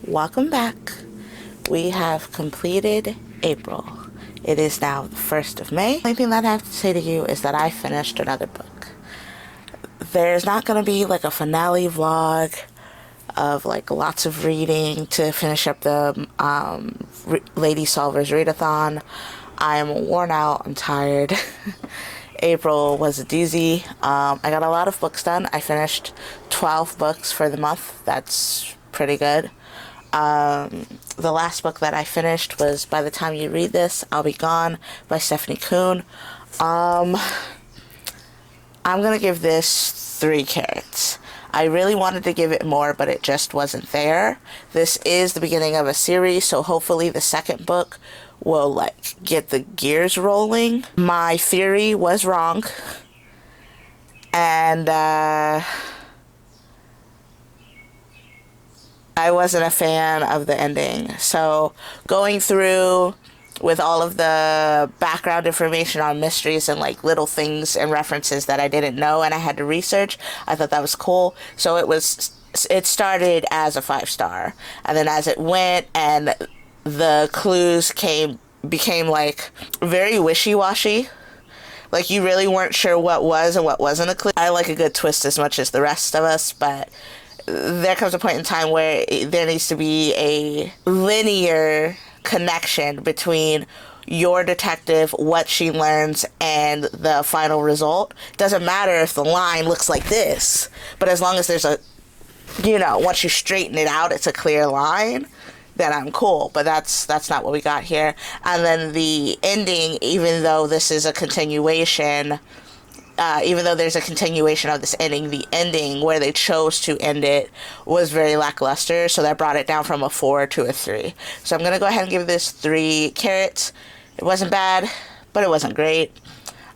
Welcome back. We have completed April. It is now the 1st of May. The only thing that I have to say to you is that I finished another book. There's not going to be like a finale vlog of like lots of reading to finish up the Lady Solver's readathon. I am worn out. I'm tired. April was a doozy. I got a lot of books done. I finished 12 books for the month. That's pretty good. The last book that I finished was By the Time You Read This, I'll Be Gone by Stephanie Kuhn. I'm gonna give this 3 carrots. I really wanted to give it more, but it just wasn't there. This is the beginning of a series, so hopefully the second book will like get the gears rolling. My theory was wrong, and I wasn't a fan of the ending. So going through with all of the background information on mysteries and like little things and references that I didn't know and I had to research, I thought that was cool. So it started as a 5-star, and then as it went and the clues became like very wishy-washy. Like you really weren't sure what was and what wasn't a clue. I like a good twist as much as the rest of us, but there comes a point in time where there needs to be a linear connection between your detective, what she learns, and the final result. Doesn't matter if the line looks like this, but as long as there's once you straighten it out, it's a clear line, then I'm cool. But that's not what we got here. And then the ending, even though this is a continuation, even though there's a continuation of this ending, the ending where they chose to end it was very lackluster, so that brought it down from a 4 to a 3. So I'm going to go ahead and give this 3 carrots. It wasn't bad, but it wasn't great.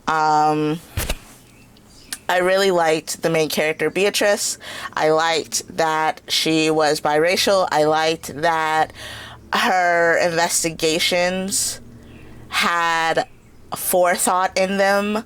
I really liked the main character, Beatrice. I liked that she was biracial. I liked that her investigations had forethought in them,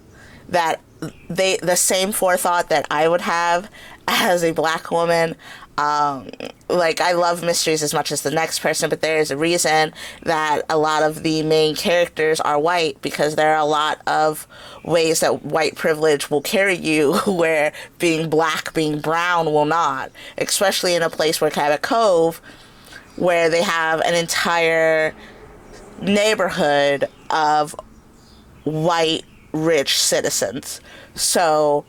that the same forethought that I would have as a black woman. Like, I love mysteries as much as the next person, but there is a reason that a lot of the main characters are white, because there are a lot of ways that white privilege will carry you where being black, being brown will not, especially in a place where Cabot Cove, where they have an entire neighborhood of white rich citizens. So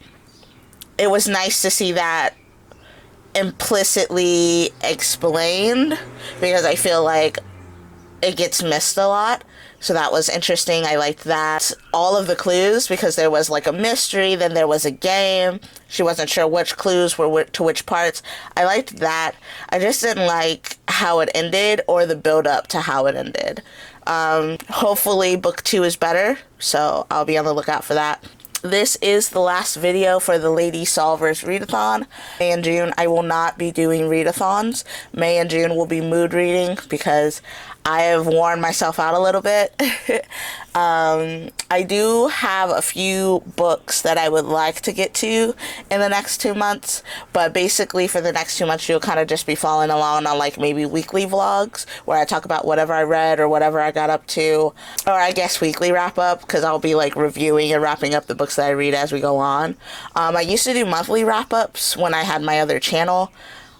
it was nice to see that implicitly explained, because I feel like it gets missed a lot. So that was interesting. I liked that. All of the clues, because there was like a mystery, then there was a game. She wasn't sure which clues were to which parts. I liked that. I just didn't like how it ended, or the build up to how it ended. Hopefully book 2 is better, so I'll be on the lookout for that. This is the last video for the Lady Solver's readathon. May and June, I will not be doing readathons. May and June will be mood reading, because I have worn myself out a little bit. I do have a few books that I would like to get to in the next 2 months, but basically for the next 2 months, you'll kind of just be following along on like maybe weekly vlogs where I talk about whatever I read or whatever I got up to, or I guess weekly wrap up, because I'll be like reviewing and wrapping up the books that I read as we go on. I used to do monthly wrap ups when I had my other channel.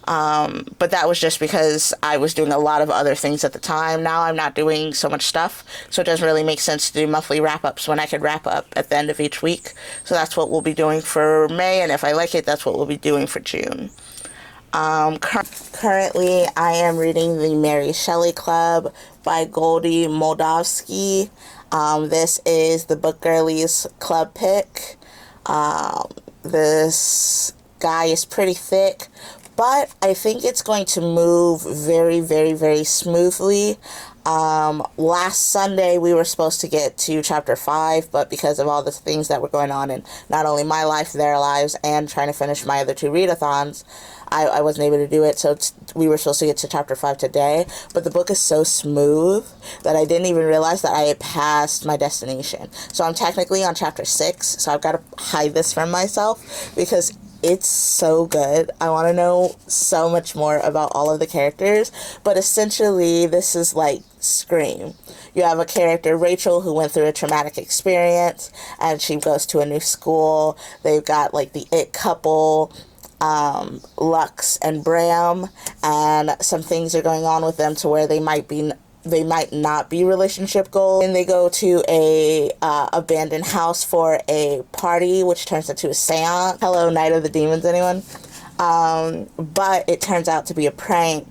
But that was just because I was doing a lot of other things at the time. Now I'm not doing so much stuff, so it doesn't really make sense to do monthly wrap-ups when I could wrap up at the end of each week. So that's what we'll be doing for May, and if I like it, that's what we'll be doing for June. Currently, I am reading the Mary Shelley Club by Goldy Moldavsky. This is the book Girlies club pick. This guy is pretty thick, but I think it's going to move very, very, very smoothly. Last Sunday, we were supposed to get to chapter 5, but because of all the things that were going on in not only my life, their lives, and trying to finish my other 2 readathons, I wasn't able to do it, so we were supposed to get to chapter 5 today, but the book is so smooth that I didn't even realize that I had passed my destination. So I'm technically on chapter 6, so I've got to hide this from myself, because it's so good. I want to know so much more about all of the characters, but essentially this is like Scream. You have a character, Rachel, who went through a traumatic experience, and she goes to a new school. They've got like the it couple, Lux and Bram, and some things are going on with them to where they might not be relationship goals. And they go to a abandoned house for a party, which turns into a seance. Hello, Night of the Demons, anyone? But it turns out to be a prank.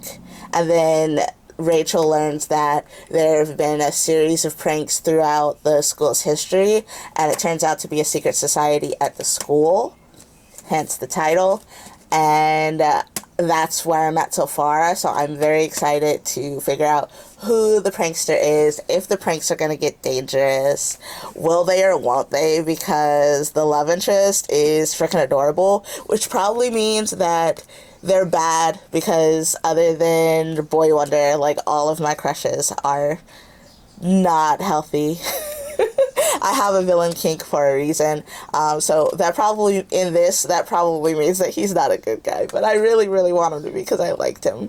And then Rachel learns that there have been a series of pranks throughout the school's history, and it turns out to be a secret society at the school, hence the title. And that's where I'm at so far. So I'm very excited to figure out who the prankster is, if the pranks are going to get dangerous, will they or won't they, because the love interest is freaking adorable, which probably means that they're bad, because other than Boy Wonder, like, all of my crushes are not healthy. I have a villain kink for a reason. So that probably means that he's not a good guy, but I really, really want him to be because I liked him.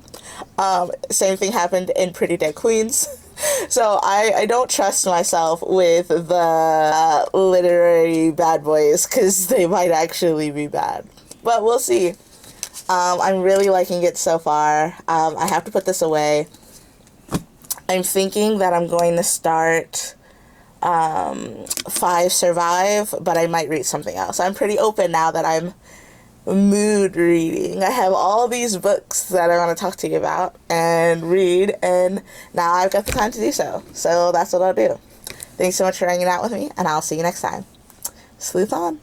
Same thing happened in Pretty Dead Queens. So I don't trust myself with the literary bad boys because they might actually be bad. But we'll see. I'm really liking it so far. I have to put this away. I'm thinking that I'm going to start 5 Survive, but I might read something else. I'm pretty open now that I'm mood reading. I have all these books that I want to talk to you about and read, and now I've got the time to do so. So that's what I'll do. Thanks so much for hanging out with me, and I'll see you next time. Sleuth on.